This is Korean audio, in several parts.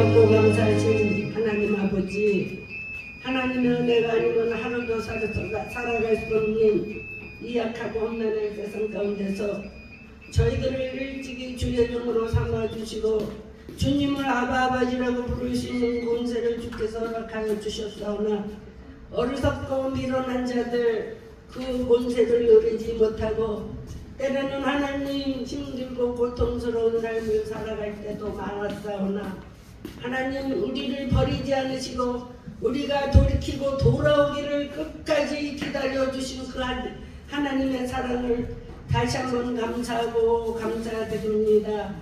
선하고 감사하신 하나님 아버지, 하나님의 은혜가 아니면 하루도 살아갈 수 없는 이 약하고 험난한 세상 가운데서 저희들을 일찍이 주의 종으로 삼아주시고 주님을 아버지라고 부를 수 있는 권세를 주께서 허락하여 주셨사오나 어리석고 미련한 자들 그 권세를 누리지 못하고 때로는 하나님 힘들고 고통스러운 삶을 살아갈 때도 많았사오나 하나님 우리를 버리지 않으시고 우리가 돌이키고 돌아오기를 끝까지 기다려주신 그 하나님의 사랑을 다시 한번 감사하고 감사드립니다.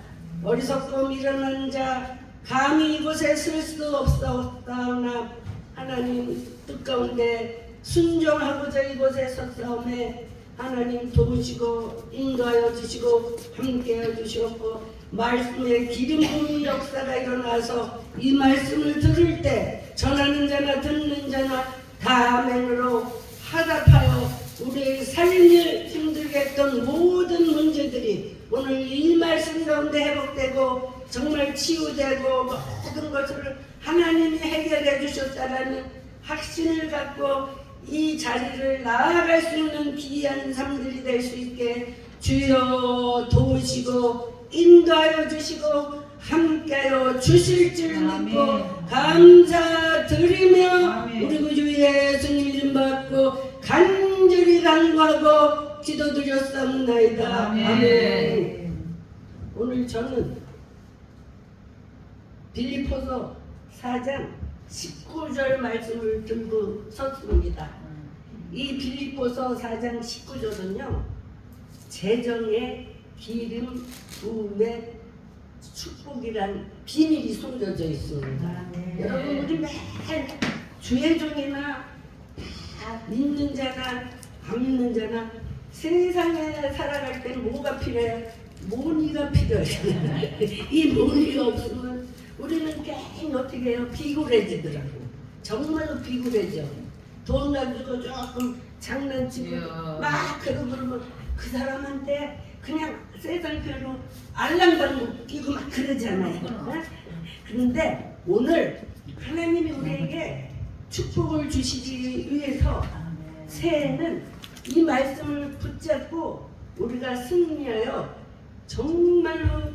어리석고 미련한 자 감히 이곳에 쓸 수 없사오나 하나님 뜻 가운데 순종하고자 이곳에 섰사오매 하나님 도우시고 인도하여 주시고 함께하여 주시옵고 말씀의 기름 부은 역사가 일어나서 이 말씀을 들을 때 전하는 자나 듣는 자나 다 아멘으로 화답하여 우리의 삶을 힘들게 했던 모든 문제들이 오늘 이 말씀 가운데 회복되고 정말 치유되고 모든 것을 하나님이 해결해 주셨다라는 확신을 갖고 이 자리를 나아갈 수 있는 귀한 삶들이 될 수 있게 주여 도우시고 인도하여 주시고 함께하여 주실 줄 믿고 감사드리며 우리 구주 예수님 이름 받고 간절히 간구하고 기도드렸사옵나이다. 아멘. 오늘 저는 빌립보서 4장 19절 말씀을 들고 섰습니다. 이 빌립보서 4장 19절은요 재정의 기름 부음의 축복이란 비밀이 숨겨져 있습니다. 여러분 우리 매일 주의 종이나 믿는 자나 안 믿는 자나 세상에 살아갈 때 뭐가 필요해? 모니가 필요해. 이 모니가 없으면 우리는 괜히 어떻게 해요? 비굴해지더라고. 정말로 비굴해져. 돈 가지고 조금 장난치고 막 그러고 그러면 그 사람한테 그냥 세상 별로 알랑방구 끼고 막 그러잖아요. 그런데 오늘 하나님이 우리에게 축복을 주시기 위해서 새해에는 이 말씀을 붙잡고 우리가 승리하여 정말로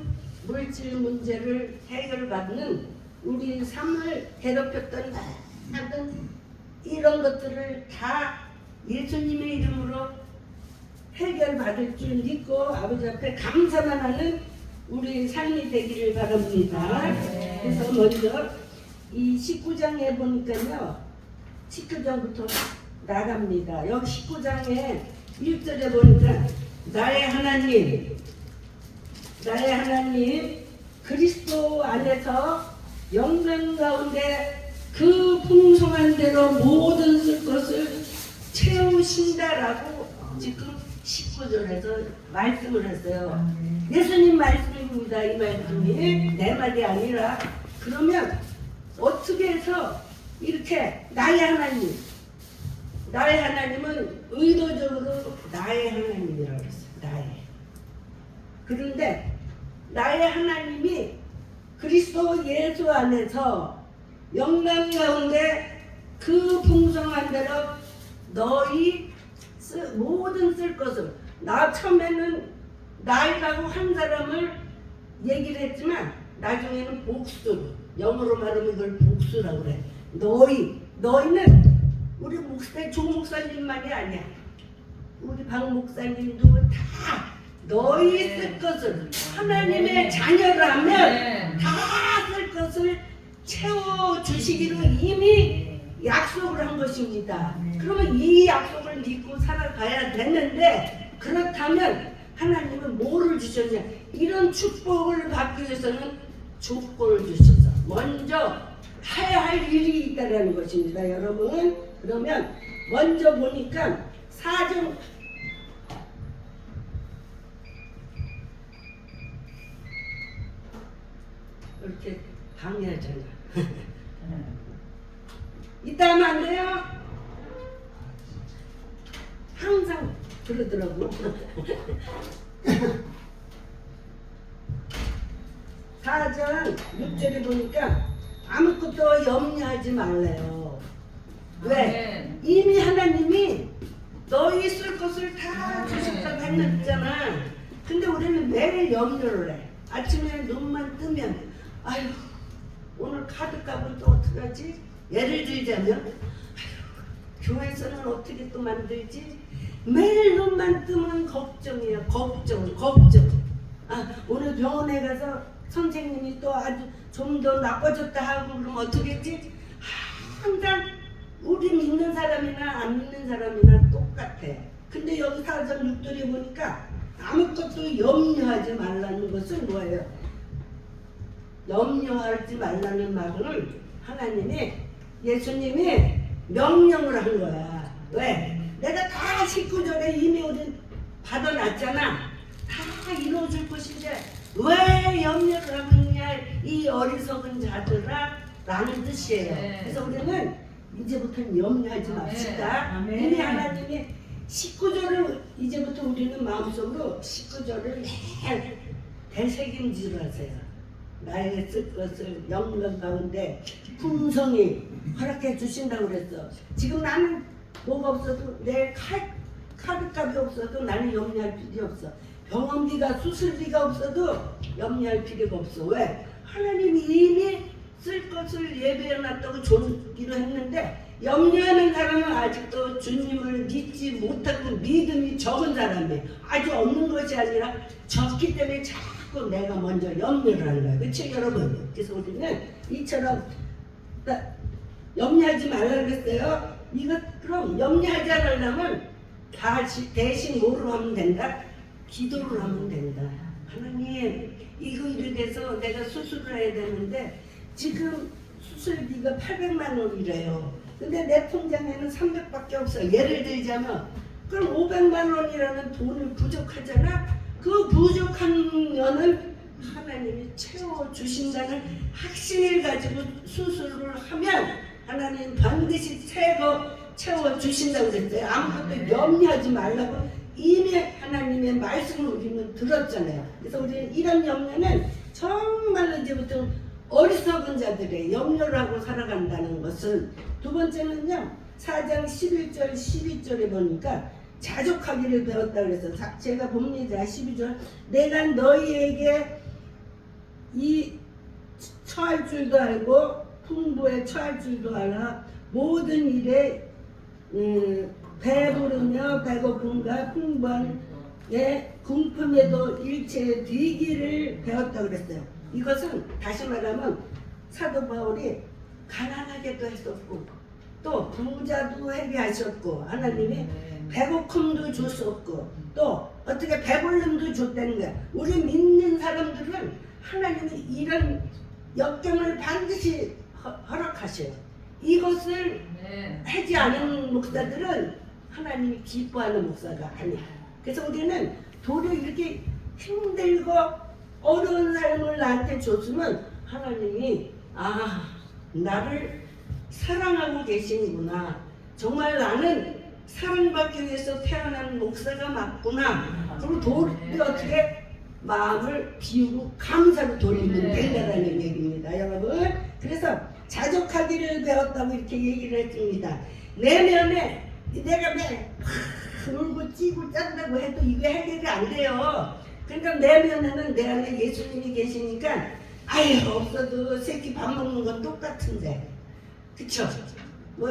물질 문제를 해결받는 우리 삶을 괴롭혔던 모든 이런 것들을 다 예수님의 이름으로 해결받을 줄 믿고 아버지 앞에 감사만 하는 우리 삶이 되기를 바랍니다. 그래서 먼저 이 19장에 보니까요 19장부터 나갑니다. 여기 19장에 1절에 보니까 나의 하나님 그리스도 안에서 영광 가운데 그 풍성한 대로 모든 쓸 것을 채우신다라고 지금 19절에서 말씀을 했어요. 예수님 말씀입니다. 이 말씀이 내 말이 아니라. 그러면 어떻게 해서 이렇게 나의 하나님은 의도적으로 나의 하나님이라고 했어요. 나의. 그런데 나의 하나님이 그리스도 예수 안에서 영광 가운데 그 풍성한 대로 너희 모든 쓸 것을 나 처음에는 나이라고 한 사람을 얘기를 했지만 나중에는 복수로 영어로 말하면 이걸 복수라고 그래. 너희는 우리 조 목사님만이 아니야. 우리 박 목사님도 다 너희 쓸 것을 하나님의 자녀라면 다 쓸 것을 채워주시기로 이미 약속을 한 것입니다. 그러면 이 약속을 믿고 살아가야 되는데 그렇다면 하나님은 뭐를 주셨냐? 이런 축복을 받기 위해서는 조건을 주셨어. 먼저 해야 할 일이 있다는 것입니다. 여러분 그러면 먼저 보니까 4장 이렇게 방해하잖아. 이따 하면 안 돼요? 항상 그러더라고. 4장 6절에 보니까 아무것도 염려하지 말래요. 왜? 아멘. 이미 하나님이 너희 쓸 것을 다 주셨다고 했잖아. 근데 우리는 매일 염려를 해. 아침에 눈만 뜨면 아유 오늘 카드값은 또 어떡하지? 예를 들자면 아유 교회에서는 어떻게 또 만들지? 매일 눈만 뜨면 걱정이야. 걱정. 아 오늘 병원에 가서 선생님이 또 아주 좀 더 나빠졌다 하고 그러면 어떻겠지? 항상 우리 믿는 사람이나 안 믿는 사람이나 똑같아. 근데 여기 4장 6절에 보니까 아무것도 염려하지 말라는 것은 뭐예요? 염려하지 말라는 말은 하나님이 예수님이 명령을 한 거야. 왜? 내가 다 19절에 이미 우리 받아놨잖아. 다 이루어질 것인데 왜 염려를 하고 있냐 이 어리석은 자들아 라는 뜻이에요. 네. 그래서 우리는 이제부터는 염려하지 맙시다. 아멘. 이미 하나님이 19절을 이제부터 우리는 마음속으로 19절을 늘 되새김질을 하세요. 나에게 쓸 것을 영광 가운데 풍성히 허락해 주신다고 그랬어. 지금 나는 뭐가 없어도 내 카드값이 없어도 나는 염려할 필요 없어. 병원비가 수술비가 없어도 염려할 필요가 없어. 왜? 하나님이 이미 쓸 것을 예배해놨다고 주기로 했는데 염려하는 사람은 아직도 주님을 믿지 못하고 믿음이 적은 사람이 아주 없는 것이 아니라 적기 때문에 자꾸 내가 먼저 염려를 하는 거야. 그렇죠 여러분? 그래서 우리는 이처럼 염려하지 말라고 했어요. 이것 그럼 염려하지 않으려면 대신 뭐로 하면 된다? 기도를 하면 된다. 하나님 이거 이렇게 해서 내가 수술을 해야 되는데 지금 수술비가 800만 원이래요. 근데 내 통장에는 300밖에 없어. 예를 들자면 그럼 500만 원이라는 돈을 부족하잖아. 그 부족한 면을 하나님이 채워주신다는 확신을 가지고 수술을 하면 하나님 반드시 채워주신다고 그랬어요. 아무것도 염려하지 말라고 이미 하나님의 말씀을 우리는 들었잖아요. 그래서 우리는 이런 염려는 정말로 이제부터 어리석은 자들의 염려를 하고 살아간다는 것은 두 번째는요 4장 11절 12절에 보니까 자족하기를 배웠다 그래서 제가 봅니다. 12절 내가 너희에게 이 처할 줄도 알고 풍부에 처할 줄도 알아 모든 일에 배부르며 배고픔과 풍부한 궁품에도 일체의 뒤기를 배웠다 그랬어요. 이것은 다시 말하면 사도 바울이 가난하게도 했었고 또 부자도 하게 하셨고 하나님이 배고픔도 줬었고 또 어떻게 배불름도 줬다는 거야. 우리 믿는 사람들은 하나님이 이런 역경을 반드시 허락하셔요. 이것을 하지 않은 목사들은 하나님이 기뻐하는 목사가 아니야. 그래서 우리는 도리어 이렇게 힘들고 어려운 삶을 나한테 줬으면 하나님이 나를 사랑하고 계시는구나. 정말 나는 사랑받기 위해서 태어난 목사가 맞구나. 그리고 도리어 어떻게 마음을 비우고 감사로 돌리면 된다는 얘기입니다. 여러분. 그래서 자족하기를 배웠다고 이렇게 얘기를 했습니다. 내면에 내가 울고 찌고 짠다고 해도 이게 해결이 안 돼요. 그러니까 내면에는 내 안에 예수님이 계시니까 아유 없어도 새끼 밥 먹는 건 똑같은데 그쵸? 뭐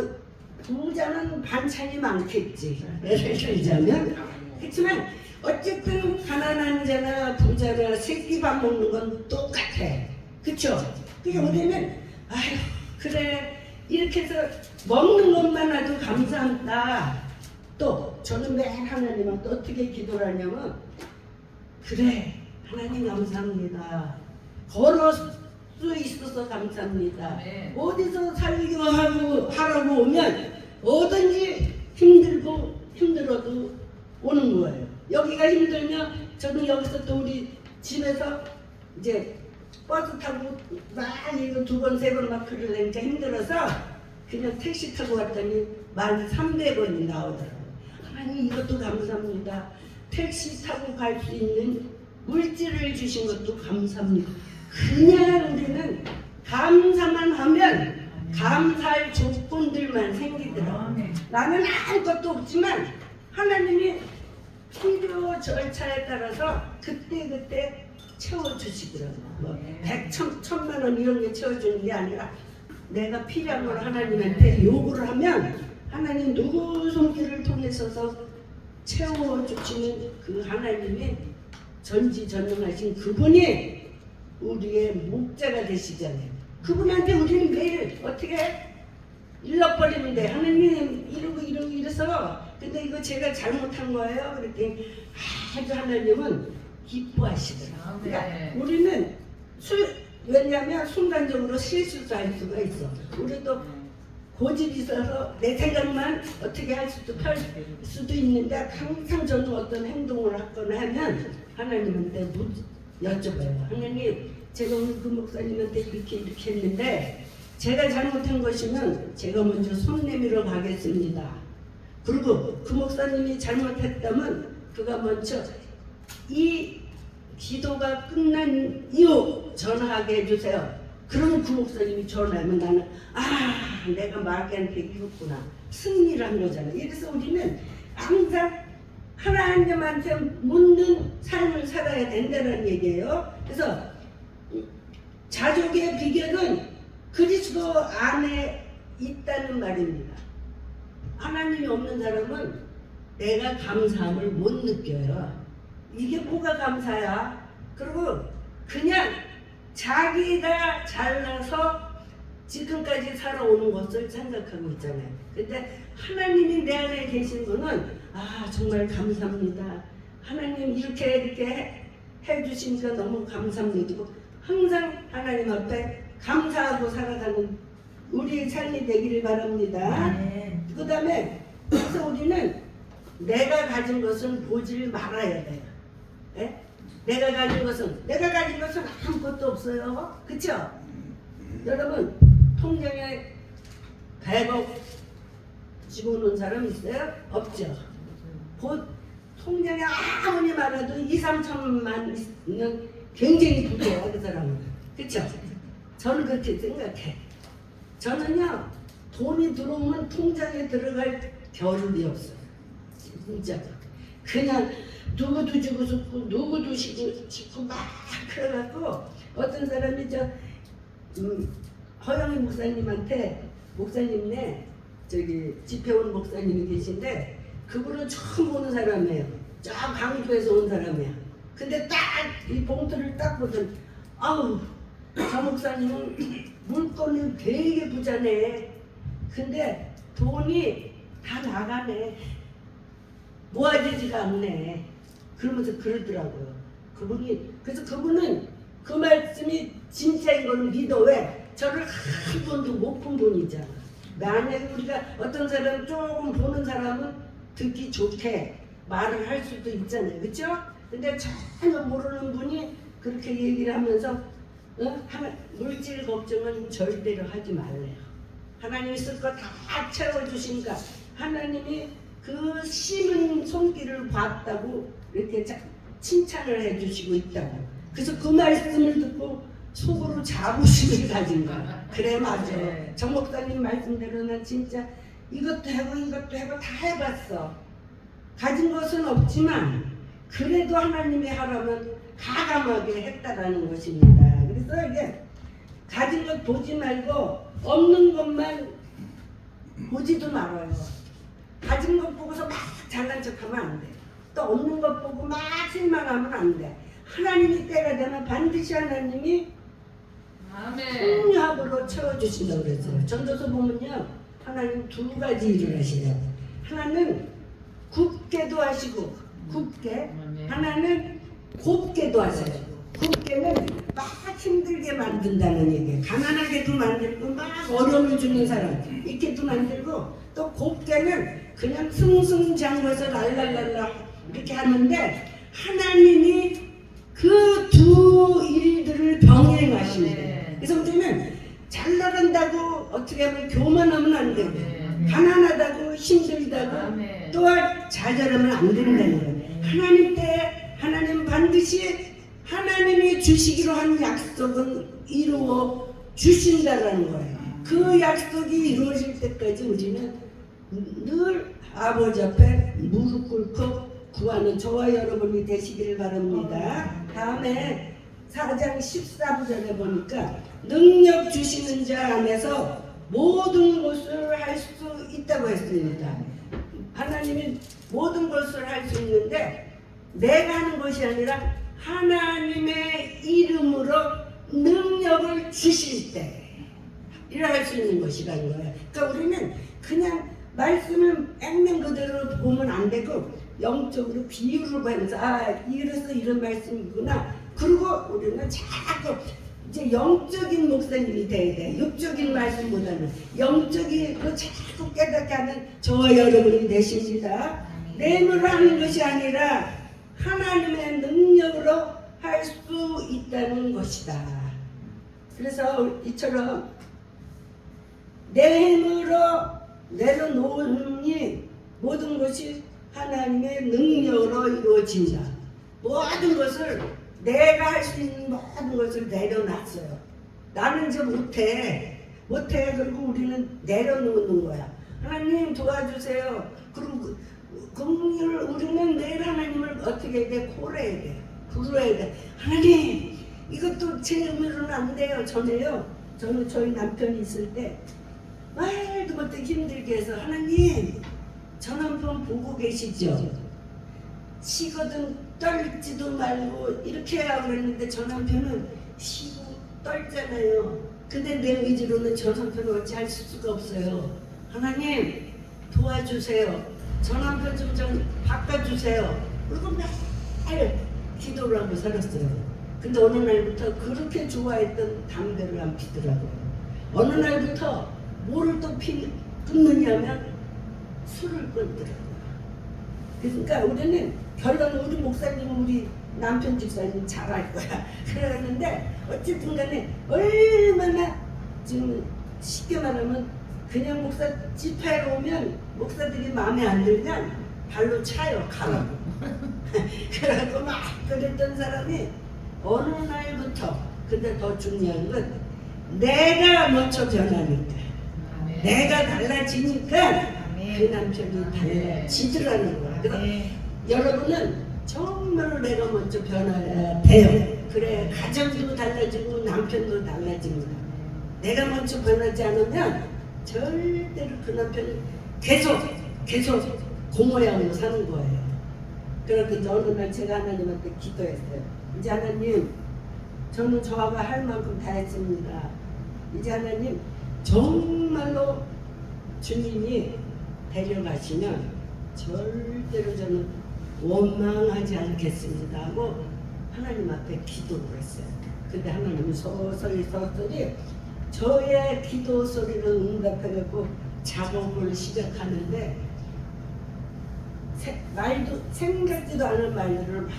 부자는 반찬이 많겠지 예를 들자면 그렇지만 어쨌든 가난한 자나 부자나 새끼 밥 먹는 건 똑같아 그쵸? 그러니까 우리는 아유 그래 이렇게 해서 먹는 것만 아주 감사한다. 또 저는 매일 하나님한테 어떻게 기도를 하냐면 그래 하나님 감사합니다. 걸을 수 있어서 감사합니다. 어디서 살기로 하라고 오면 뭐든지 힘들어도 오는 거예요. 여기가 힘들면 저는 여기서 또 우리 집에서 이제 버스 타고 막 이거 2번 3번 막 그러려니까 힘들어서 그냥 택시 타고 왔더니 1,300원이 나오더라고요. 하나님 이것도 감사합니다. 택시 타고 갈 수 있는 물질을 주신 것도 감사합니다. 그냥 우리는 감사만 하면 감사할 조건들만 생기더라. 나는 아무것도 없지만 하나님이 필요 절차에 따라서 그때 채워주시더라고. 뭐 100, 1000만 원 이런 게 채워주는 게 아니라 내가 필요한 걸 하나님한테 요구를 하면 하나님 누구 손길을 통해서서 채워주시는 그 하나님의 전지전능하신 그분이 우리의 목자가 되시잖아요. 그분한테 우리는 매일 어떻게 일러버리면 돼. 하나님 이러고 이래서 근데 이거 제가 잘못한 거예요. 그랬더니 아주 하나님은 기뻐하시더라. 그러니까 우리는 왜냐하면 순간적으로 실수도 할 수가 있어. 우리도 고집이 있어서 내 생각만 어떻게 할 수도 있는데 항상 저는 어떤 행동을 하거나 하면 하나님한테 여쭤봐요. 하나님 제가 오늘 그 목사님한테 이렇게 했는데 제가 잘못한 것이면 제가 먼저 손 내밀어 가겠습니다. 그리고 그 목사님이 잘못했다면 그가 먼저 이 기도가 끝난 이후 전화하게 해주세요. 그러면 그 목사님이 전화하면 나는 내가 마귀한테 이겼구나. 승리를 한 거잖아. 이래서 우리는 항상 하나님한테 묻는 삶을 살아야 된다는 얘기예요. 그래서 자족의 비결은 그리스도 안에 있다는 말입니다. 하나님이 없는 사람은 내가 감사함을 못 느껴요. 이게 뭐가 감사야? 그리고 그냥 자기가 잘나서 지금까지 살아오는 것을 생각하고 있잖아요. 근데 하나님이 내 안에 계신 분은 정말 감사합니다. 하나님 이렇게 해주시니까 너무 감사합니다. 항상 하나님 앞에 감사하고 살아가는 우리의 삶이 되기를 바랍니다. 그 다음에 그래서 우리는 내가 가진 것은 보질 말아야 돼요. 네? 내가 가진 것은 아무것도 없어요. 그쵸? 여러분 통장에 100억 집어넣은 사람 있어요? 없죠. 곧 통장에 아무리 많아도 2, 3천만 있는 굉장히 부자야 그 사람은. 그쵸? 저는 그렇게 생각해. 저는요 돈이 들어오면 통장에 들어갈 겨를이 없어요. 진짜 그냥 누구도 주고 싶고 누구도 싶고 막 그래갖고 어떤 사람이 허영희 목사님한테 목사님네 저기 집회 온 목사님이 계신데 그분은 처음 보는 사람이에요. 저 강주에서 온 사람이야. 근데 딱 이 봉투를 딱 보더니 저 목사님은 물건이 되게 부자네. 근데 돈이 다 나가네. 모아지지가 않네. 그러면서 그러더라고요. 그래서 그분은 그 말씀이 진짜인 걸 믿어. 왜? 저를 한 번도 못 본 분이잖아. 만약에 우리가 어떤 사람 조금 보는 사람은 듣기 좋게 말을 할 수도 있잖아요. 그렇죠? 근데 전혀 모르는 분이 그렇게 얘기를 하면서 물질 걱정은 절대로 하지 말래요. 하나님이 쓸 거 다 채워주시니까 하나님이 그 심은 손길을 봤다고 이렇게 칭찬을 해주시고 있다고. 그래서 그 말씀을 듣고 속으로 자부심을 가진 거야. 그래 맞아. 정 목사님 말씀대로 난 진짜 이것도 하고 다 해봤어. 가진 것은 없지만 그래도 하나님이 하라면 가감하게 했다라는 것입니다. 그래서 이게 가진 것 보지 말고 없는 것만 보지도 말아요. 가진 것 보고서 막 잘난 척하면 안 돼. 또 없는 것 보고 막 실망하면 안 돼. 하나님이 때가 되면 반드시 하나님이 풍요함으로 채워주신다고 그랬어요. 전도서 보면요 하나님 두 가지 일을 하시래요. 하나는 굽게도 하시고 하나는 곱게도 하세요. 굽게는 막 힘들게 만든다는 얘기예요. 가난하게도 만들고 막 어려움을 주는 사람 있게도 만들고, 또 곱게는 그냥 승승장구해서 랄랄랄라 이렇게 하는데 하나님이 그 두 일들을 병행하시는데, 그래서 우리는 잘 나간다고 어떻게 하면 교만하면 안 되고, 가난하다고 힘들다고 또한 좌절하면 안 된다는 거예요. 하나님 때 하나님 반드시 하나님이 주시기로 한 약속은 이루어 주신다라는 거예요. 그 약속이 이루어질 때까지 우리는 늘 아버지 앞에 무릎 꿇고 구하는 저와 여러분이 되시기를 바랍니다. 다음에 4장 13절에 보니까 능력 주시는 자 안에서 모든 것을 할 수 있다고 했습니다. 하나님이 모든 것을 할 수 있는데 내가 하는 것이 아니라 하나님의 이름으로 능력을 주실 때 일할 수 있는 것이라는 거예요. 그러니까 우리는 그냥 말씀을 액면 그대로 보면 안 되고 영적으로 비유를 보면서 이래서 이런 말씀이구나. 그리고 우리는 자꾸 이제 영적인 목사님이 돼야 돼. 육적인 말씀보다는 영적인 그 자꾸 깨닫게 하는 저와 여러분이 되십니다. 내 힘으로 하는 것이 아니라 하나님의 능력으로 할 수 있다는 것이다. 그래서 이처럼 내 힘으로 내려놓으니 모든 것이 하나님의 능력으로 이루어진다. 모든 것을 내가 할 수 있는 모든 것을 내려놨어요. 나는 이제 못해. 그리고 우리는 내려놓는 거야. 하나님 도와주세요. 그리고 우리는 내일 하나님을 어떻게 해야 돼? 고래야 돼. 부르어야 돼. 하나님 이것도 제 의미로는 안 돼요. 저는 저희 남편이 있을 때 말도 못해 힘들게 해서 하나님 저 남편 보고 계시죠? 치거든 떨지도 말고 이렇게 하라고 그랬는데 저 남편은 쉬고 떨잖아요. 근데 내 의지로는 저 남편을 어찌 할 수가 없어요. 하나님 도와주세요. 저 남편 좀 바꿔주세요. 그리고 매일 기도를 하고 살았어요. 근데 어느 날부터 그렇게 좋아했던 담배를 안 피더라고요. 어느 날부터 뭐를 또 끊느냐면 술을 끊더라고요. 그러니까 우리는 결론은 우리 목사님은 우리 남편 집사님 잘할 거야. 그랬는데 어쨌든 간에 얼마나 지금 쉽게 말하면 그냥 목사 집회로 오면 목사들이 마음에 안 들면 발로 차요. 가라고. 그래갖고 막 그랬던 사람이 어느 날부터 근데 더 중요한 건 내가 먼저 변하니까 내가 달라지니까 그 남편이 달라지더라는 거야. 그래서 여러분은 정말로 내가 먼저 변해야 돼요. 그래 가정도 달라지고 남편도 달라집니다. 내가 먼저 변하지 않으면 절대로 그 남편이 계속 고모양으로 사는 거예요. 그렇게 어느 날 제가 하나님한테 기도했어요. 이제 하나님 저는 저하고 할 만큼 다 했습니다. 이제 하나님 정말로 주님이 데려가시면 절대로 저는 원망하지 않겠습니다 하고 하나님 앞에 기도를 했어요. 근데 하나님은 서서히 저의 기도 소리를 응답해갖고 작업을 시작하는데 말도 생각지도 않은 말들을 막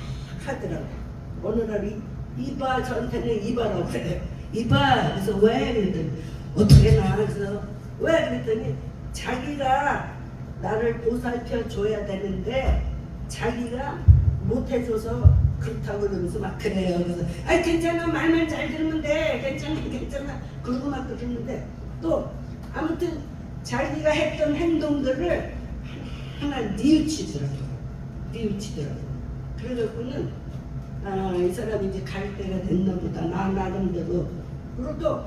하더라고요. 어느 날 이봐 저한테는 이봐라고 그래요. 이봐. 그래서 왜? 그랬더니 어떻게 나? 그래서 왜? 그랬더니 자기가 나를 보살펴 줘야 되는데 자기가 못해줘서 그렇다고 그러면서 막 그래요. 그래서 아이 괜찮아 말만 잘 들으면 돼. 괜찮아 그러고 막 그러는데 또 아무튼 자기가 했던 행동들을 하나 뉘우치더라고요. 그래갖고는 이 사람이 이제 갈 때가 됐나 보다. 나 나름대로. 그리고 또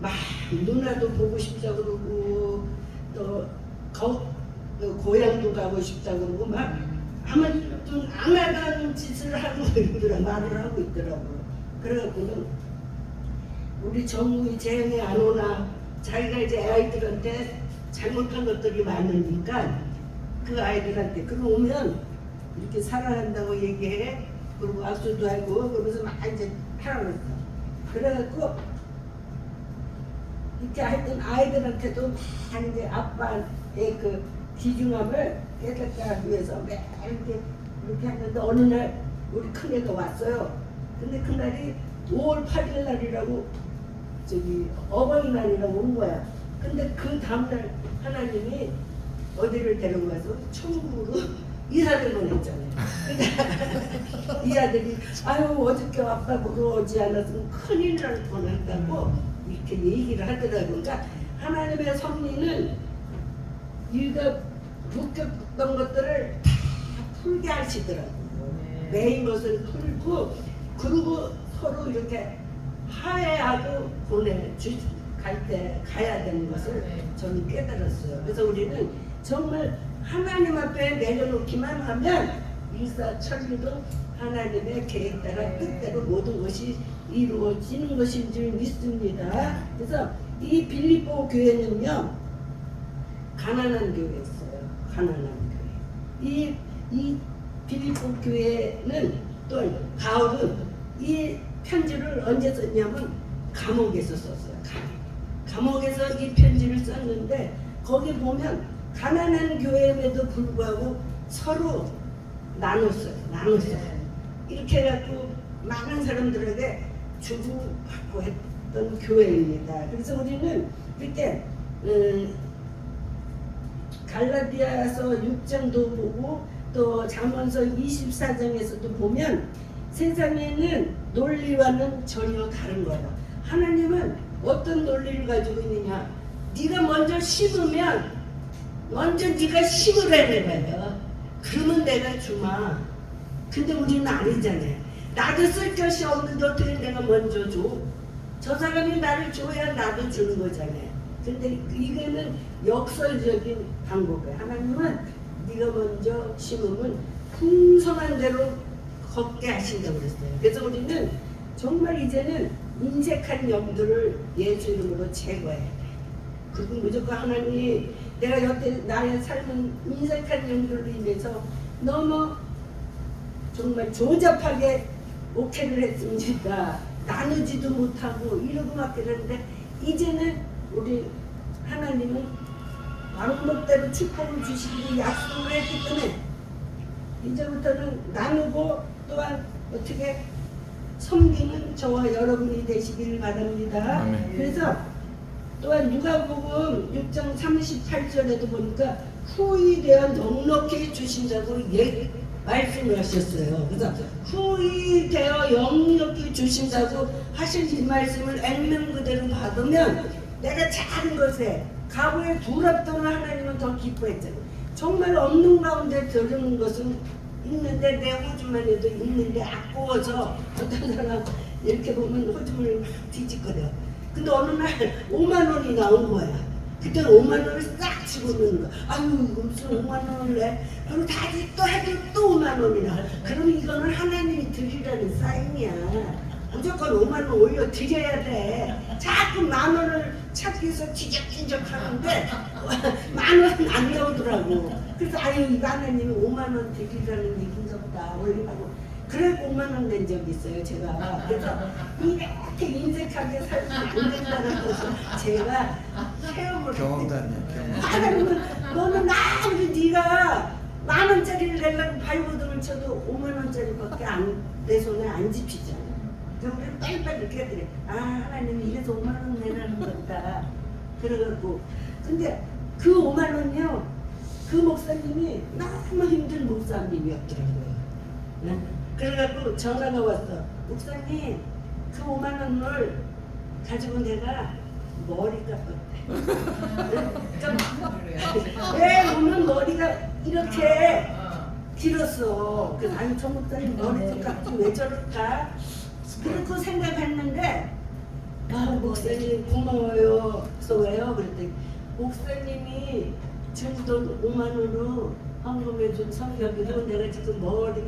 막 누나도 보고 싶다 그러고 또 고향도 가고 싶다 그러고 막 아무튼 안 하던 짓을 하고 말을 하고 있더라고요. 그래갖고는 우리 정우이 재영이 안 오나 자기가 이제 아이들한테 잘못한 것들이 많으니까 그 아이들한테 오면 이렇게 사랑한다고 얘기해. 그리고 악수도 하고 그러면서 막 이제 하라고 했어. 그래갖고 이렇게 하여튼 아이들한테도 막 이제 아빠의 그 귀중함을 깨닫게 하기 위해서 매일 이렇게 하는데 어느 날 우리 큰애가 왔어요. 근데 그날이 5월 8일 날이라고 어버이날이라고 온 거야. 근데 그 다음날 하나님이 어디를 데려가서 천국으로 이사를 보냈잖아요. 이 아들이 아유 어저께 아빠 보러 오지 않았으면 큰일 날 뻔했다고 이렇게 얘기를 하더라고요. 그러니까 하나님의 섭리는 이거 묶였던 것들을 다 풀게 하시더라고요. 매인 것을 풀고 그리고 서로 이렇게 화해하고 갈 때 가야 되는 것을 저는 깨달았어요. 그래서 우리는 정말 하나님 앞에 내려놓기만 하면 일사천리로 하나님의 계획 따라 뜻대로 모든 것이 이루어지는 것인 줄 믿습니다. 그래서 이 빌립보 교회는요, 가난한 교회였어요. 가난한 교회. 이 빌립보 교회는 또 바울은 이 편지를 언제 썼냐면 감옥에서 썼어요. 감옥에서 이 편지를 썼는데 거기 보면 가난한 교회임에도 불구하고 서로 나눴어요. 이렇게 해갖고 많은 사람들에게 주고받고 했던 교회입니다. 그래서 우리는 이렇게 갈라디아서 6장도 보고 또 잠언서 24장에서도 보면 세상에는 논리와는 전혀 다른 거예요. 하나님은 어떤 논리를 가지고 있느냐? 네가 먼저 심으면 먼저 네가 심으라는 거예요. 그러면 내가 주마. 근데 우리는 아니잖아요. 나도 쓸 것이 없는데 어떻게 내가 먼저 줘? 저 사람이 나를 줘야 나도 주는 거잖아요. 근데 이거는 역설적인 방법이에요. 하나님은 네가 먼저 심으면 풍성한 대로 걷게 하신다고 그랬어요. 그래서 우리는 정말 이제는 인색한 영들을 예수 이름으로 제거해야 돼. 그리고 무조건 하나님, 내가 여태 나의 삶은 인색한 영들로 인해서 너무 정말 조잡하게 옥회를 했습니다. 나누지도 못하고 이러고 막 그러는데 이제는 우리 하나님은 방법대로 축복을 주시기로 약속을 했기 때문에 이제부터는 나누고 또한 어떻게 섬기는 저와 여러분이 되시길 바랍니다. 아멘. 그래서 또한 누가복음 6장 38절에도 보니까 후히 되어 넉넉히 주신다고 말씀을 하셨어요. 그래서 후히 되어 넉넉히 주신다고 하신 이 말씀을 액면 그대로 받으면 내가 작은 것에 가부에 두렵던 하나님은 더 기뻐했잖아요. 정말 없는 가운데 들은 것은 있는데 내 호주만 해도 있는데 아까워서 어떤 사람 이렇게 보면 호주를 막 뒤집거려. 근데 어느 날 5만 원이 나온 거야. 그때는 5만 원을 싹 집어넣는 거야. 아유 무슨 5만 원을 내? 그럼 다시 또 해도 또 5만 원이 나와. 그럼 이거는 하나님이 드리라는 사인이야. 무조건 5만 원 올려 드려야 돼. 자꾸 만 원을 찾기 위해서 뒤적뒤적 하는데 만 원은 안 나오더라고. 그래서 아유 이거 하나님이 5만 원 드리라는 얘기인가 보다 올리라고. 그래 5만 원 낸 적이 있어요 제가. 그래서 이렇게 인색하게 살면 안 된다는 것을 제가 체험을 경험담이야. 하나님은 너는 아무리 네가 만 원짜리를 내려고 발버둥을 쳐도 5만 원짜리밖에 내 손에 안 집히잖아. 그럼 우리는 빨리빨리 이렇게 해야 돼. 아 하나님이 이래서 5만 원 내라는 거다. 그래갖고 근데 그 5만 원요 그 목사님이 너무 힘든 목사님이었더라고요. 네? 그래갖고 전화가 왔어. 목사님 그 5만 원을 가지고 내가 머리 깎았대. 왜 오늘 머리가 이렇게 길었어. 그래서 아니 저 목사님 머리도 깎지 왜 저럴까? 그렇게 생각했는데 아 목사님 고마워요. 그래서 왜요? 그랬더니 목사님이 준돈 5만 원으로 헌금해 준 성격이고 내가 지금 머리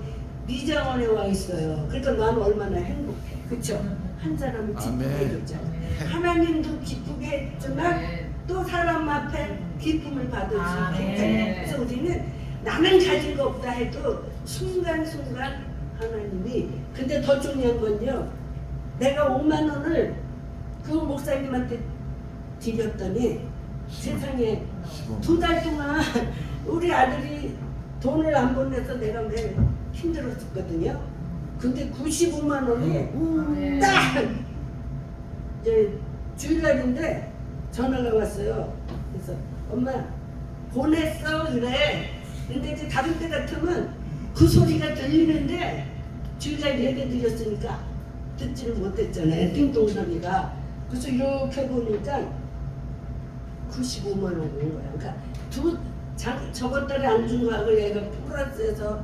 미장원에 와 있어요. 그러니까 난 얼마나 행복해. 그쵸? 한 사람을 기쁘게 해줬잖아. 하나님도 기쁘게 했지만 또 사람 앞에 기쁨을 받을 수 있겠잖아요. 그래서 우리는 나는 가진 거 없다 해도 순간순간 하나님이 근데 더 중요한 건요. 내가 5만 원을 그 목사님한테 드렸더니 세상에 2달 동안 우리 아들이 돈을 안 보내서 내가 매일 힘들었었거든요. 근데 95만 원이 딱 이제 주일날인데 전화가 왔어요. 그래서 엄마 보냈어 그래. 근데 이제 다른 때 같으면 그 소리가 들리는데 주일날 예배 드렸으니까 듣지를 못했잖아요. 띵동 소리가. 그래서 이렇게 보니까 95만 원 온 거야. 그러니까 저번 달에 안 준 거하고 얘가 플러스해서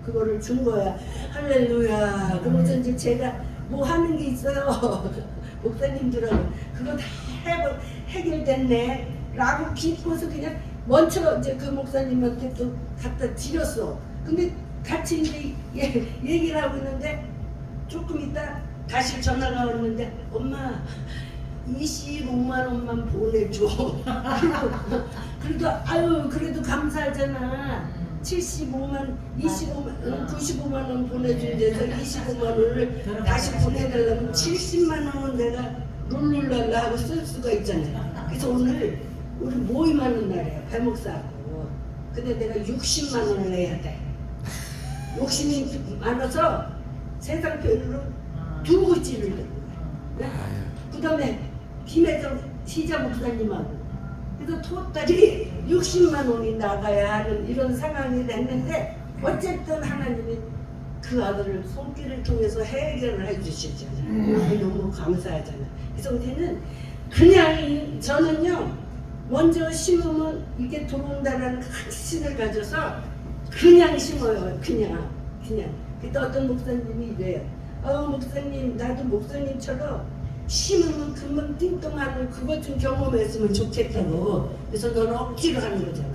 그거를 준 거야. 할렐루야. 그러면서 이제 제가 뭐 하는 게 있어요. 목사님들하고 그거 다 해결됐네. 라고 기뻐서 그냥 먼저 이제 그 목사님한테 또 갖다 드렸어. 근데 같이 이제 얘기를 하고 있는데 조금 있다 다시 전화가 오는데 엄마 25만 원만 보내줘. 그래도 아유 그래도 감사하잖아. 95만 원 보내준 데서 25만 원을 다시 보내달라면 70만 원은 내가 룰룰랄라 하고 쓸 수가 있잖아요. 그래서 오늘 우리 모임하는 날이에요. 배목사하고. 근데 내가 60만 원을 내야 돼. 욕심이 많아서 세상 편으로 두 구찌를 내는 거야. 그 다음에 김혜정 시자 목사님하고. 그래서 토탈이 60만 원이 나가야 하는 이런 상황이 됐는데 어쨌든 하나님이 그 아들을 손길을 통해서 해결을 해주시잖아요. 너무 감사하잖아요. 그래서 우리는 그냥 저는요 먼저 심으면 이게 들어온다는 확신을 가져서 그냥 심어요. 그냥. 그때 어떤 목사님이 이래요. 목사님 나도 목사님처럼 심으면 금방 띵똥하는 그것 좀 경험했으면 좋겠다고. 그래서 너는 억지로 하는 거잖아.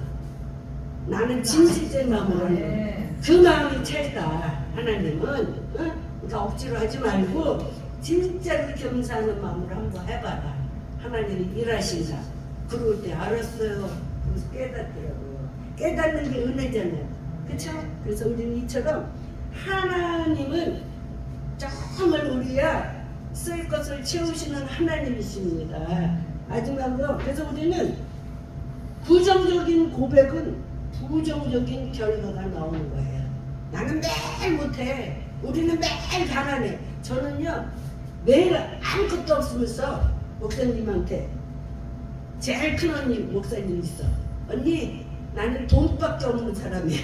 나는 진실된 마음으로 하는 거야. 그 마음이 차이다. 하나님은 그러니까 억지로 하지 말고 진짜로 겸사하는 마음으로 한번 해봐라. 하나님이 일하신다. 그럴 때 알았어요. 그래서 깨닫더라고요. 깨닫는 게 은혜잖아요. 그렇죠? 그래서 우리는 이처럼 하나님은 정말 우리야 쓸 것을 채우시는 하나님이십니다. 마지막으로 그래서 우리는 부정적인 고백은 부정적인 결과가 나오는 거예요. 나는 매일 못해. 우리는 매일 가난해. 저는요 매일 아무것도 없으면서 목사님한테 제일 큰 언니 목사님 있어. 언니 나는 돈밖에 없는 사람이야.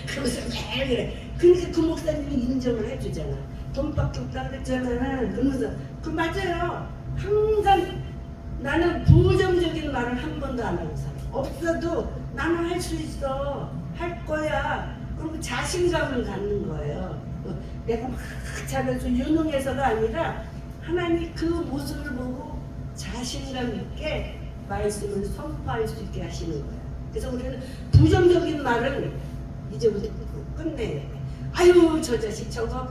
그러면서 매일 그래. 그러니까 그 목사님이 인정을 해주잖아. 돈밖에 없다 그랬잖아. 그러면서 그 맞아요. 항상 나는 부정적인 말을 한 번도 안 하는 사람. 없어도 나는 할 수 있어. 할 거야. 그리고 자신감을 갖는 거예요. 내가 막 잘해서 유능해서가 아니라 하나님 그 모습을 보고 자신감 있게 말씀을 선포할 수 있게 하시는 거예요. 그래서 우리는 부정적인 말을 이제부터 끝내야 돼. 아유 저 자식 저거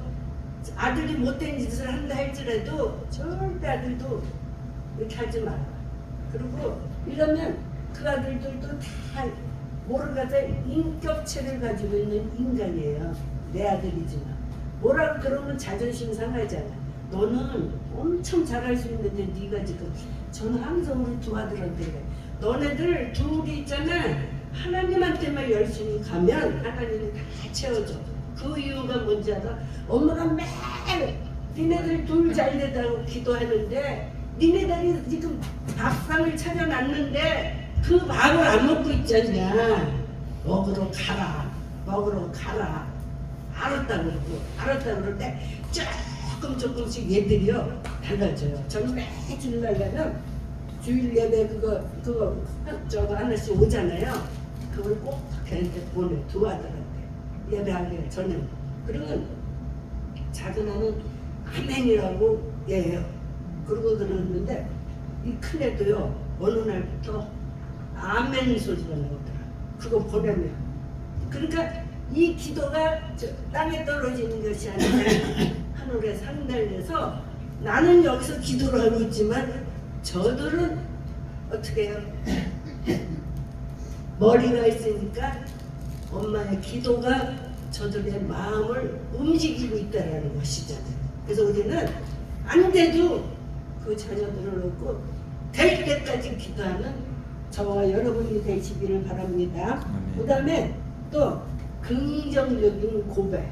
아들이 못된 짓을 한다 할지라도 절대 아들도 이렇게 하지 마라. 그리고 이러면 그 아들들도 다 모르가다 인격체를 가지고 있는 인간이에요. 내 아들이지만 뭐라고 그러면 자존심 상하잖아. 너는 엄청 잘할 수 있는데 네가 지금 저는 항상 우리 두 아들한테 그래. 너네들 둘이 있잖아. 하나님한테만 열심히 가면 하나님이 다 채워줘. 그 이유가 뭔지 알아? 엄마가 매일 니네들 둘 잘되다고 기도하는데 니네들이 지금 밥상을 차려놨는데 그 밥을 안 먹고 있잖냐. 먹으러 가라. 알았다 그럴 때 조금씩 얘들이요 달라져요. 저는 매주 날가면 주일 예배 그거 저거 하나씩 오잖아요. 그걸 꼭 걔한테 보내. 두 아들한테 예배하기 전에. 그러면 작은 애는 아멘이라고 해요. 그러고 그러는데 이 큰 애도요 어느 날부터 아멘 소리가 나오더라. 그거 보내면. 그러니까 이 기도가 땅에 떨어지는 것이 아니라 하늘에 상달돼서 나는 여기서 기도를 하고 있지만 저들은 어떻게 해요? 머리가 있으니까 엄마의 기도가 저들의 마음을 움직이고 있다는 것이잖아요. 그래서 우리는 안 돼도 그 자녀들을 놓고 될 때까지 기도하는 저와 여러분이 되시기를 바랍니다. 그 다음에 또 긍정적인 고백.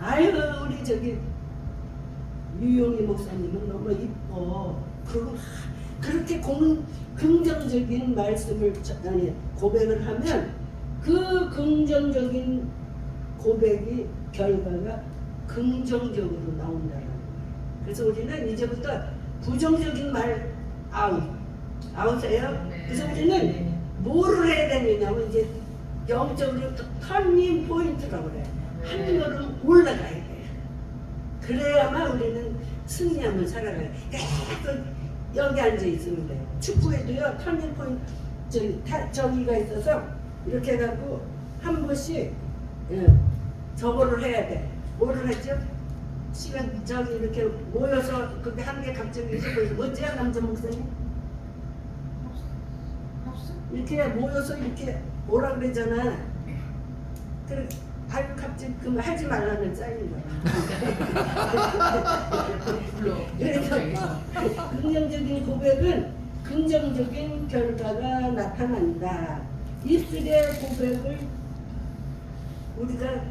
아유 우리 저기 유용희 목사님은 너무 이뻐. 그리고 그렇게 긍정적인 말씀을 고백을 하면 그 긍정적인 고백이 결과가 긍정적으로 나온다는 거예요. 그래서 우리는 이제부터 부정적인 말 아웃이에요. 그래서 우리는 뭐를 해야 되느냐면 이제 영적으로 터닝 포인트라고 그래요. 한 걸음 올라가야 돼요. 그래야만 우리는 승리함을 살아가요. 계속 여기 앉아 있으면 돼요. 축구에도요 터닝 포인트 저기가 있어서 이렇게 해갖고 한 번씩 저거를 해야 돼. 뭐를 하죠? 시간 저기 이렇게 모여서 그게 한 개 갑자기 있어서 뭐지요 남자 목사님? 이렇게 모여서 이렇게 뭐라 그러잖아. 그래 아유 갑자기 그 하지 말라는 짤인 거야. 그래서 긍정적인 고백은 긍정적인 결과가 나타난다. 입술의 고백을 우리가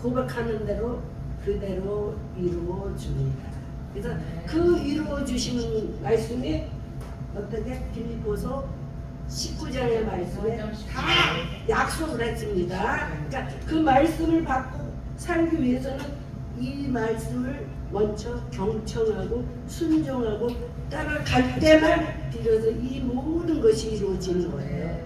고백하는 대로 그대로 이루어 줍니다. 그래서 그 이루어 주시는 말씀이 어떻게 빌립보서 19장의 말씀에 다 약속을 했습니다. 그러니까 그 말씀을 받고 살기 위해서는 이 말씀을 먼저 경청하고 순종하고 따라갈 때만 비로소 이 모든 것이 이루어지는 거예요.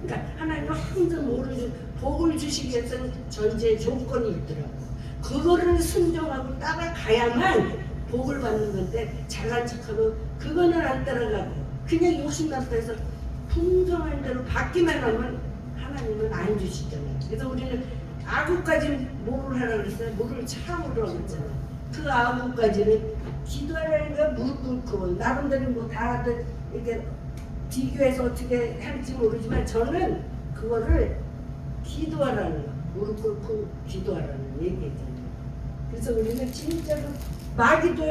그러니까 하나님은 항상 모르는 복을 주시기 위해서는 전제 조건이 있더라고요. 그거를 순종하고 따라가야만 복을 받는 건데 잘난 척하고 그거는 안 따라가고 그냥 욕심 나서 풍성한 대로 받기만 하면 하나님은 안 주시잖아요. 그래서 우리는 아구까지 뭐를 하라고 그랬어요? 물을 참으라고 그랬잖아요. 그 아구까지는 기도하라는 거 무릎 꿇고 나름대로 뭐 다들 이렇게 비교해서 어떻게 할지 모르지만 저는 그거를 기도하라는 거 무릎 꿇고 기도하라는 얘기잖아요. 그래서 우리는 진짜로 마귀도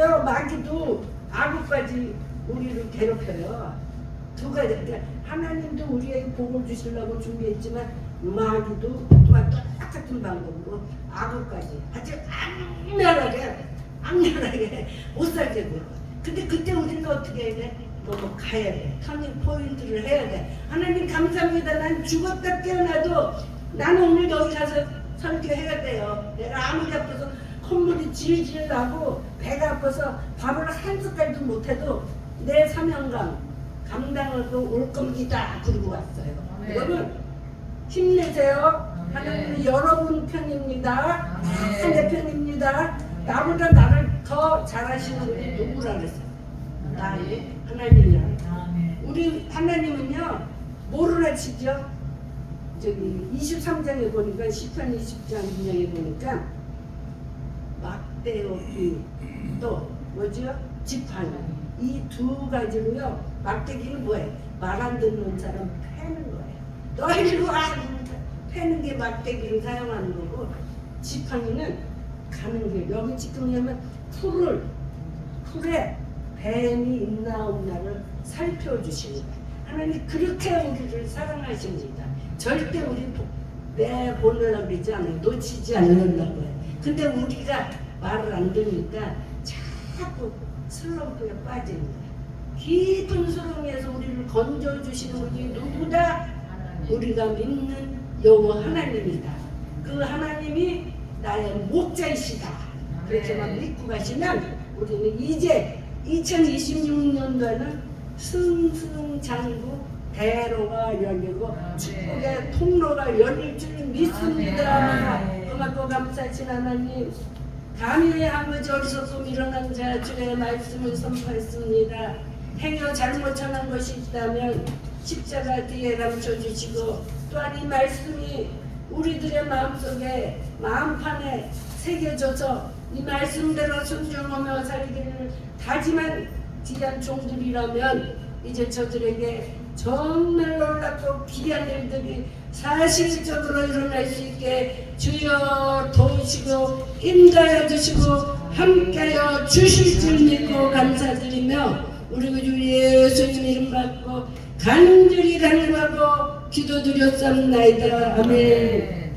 아구까지 우리를 괴롭혀요. 두 가지. 그러니까 하나님도 우리에게 복을 주시려고 준비했지만 마귀도 또한 똑같은 방법으로 아구까지 아주 악랄하게 못 살게 굴어. 근데 그때 우리는 어떻게 해야 돼? 가야 돼. 터닝 포인트를 해야 돼. 하나님 감사합니다. 난 죽었다 깨어나도 나는 오늘 여기 가서 설교해야 돼요. 내가 아무리 아파서 콧물이 질질 나고 배가 아파서 밥을 한 숟갈도 못해도 내 사명감 감당하고 올 겁니다. 그러고 왔어요. 여러분 힘내세요. 하나님은 여러분 편입니다. 상대편입니다. 나보다 나를 더 잘하시는 분이 누구라 그랬어요? 나의 하나님이라. 우리 하나님은요 뭐를 하시죠? 저기 23장에 보니까 시편 20장에 보니까 막대기 또 뭐죠? 지팡이 이 두 가지로요. 막대기는 뭐예요? 말 안 듣는 사람 패는 거예요. 너희들 와 패는 게 막대기를 사용하는 거고 지팡이는 가는 길. 여기 지금 보면 풀에 뱀이 있나 없나를 살펴주시는 거예요. 하나님 그렇게 우리를 사랑하십니다. 절대 우리 내보내려고 그러지 않아요. 놓치지 않으려고 해요. 근데 우리가 말을 안 듣니까 자꾸 슬럼프에 빠지는 거예요. 깊은 수렁에서 우리를 건져주시는 분이 누구다? 우리가 믿는 여호와 하나님이다. 그 하나님이 나의 목자이시다. 그렇게만 믿고 가시면 우리는 이제 2026년도에는 승승장구 대로가 열리고 축복의 통로가 열릴 줄 믿습니다. 고맙고 감사하신 하나님, 감히 아버지 어리석고 일어난 자 주의 말씀을 선포했습니다. 행여 잘못 전한 것이 있다면 십자가 뒤에 감춰주시고 또한 이 말씀이 우리들의 마음속에 마음판에 새겨져서 이 말씀대로 순종하며 살기를 다짐한 귀한 종들이라면 이제 저들에게 정말 놀랍고 귀한 일들이 사실적으로 일어날 수 있게 주여 도우시고 인도하여 주시고 함께하여 주실 줄 믿고 감사드리며 우리 주 예수님 이름 받고 간절히 간구하고 기도드렸습니다. 아멘.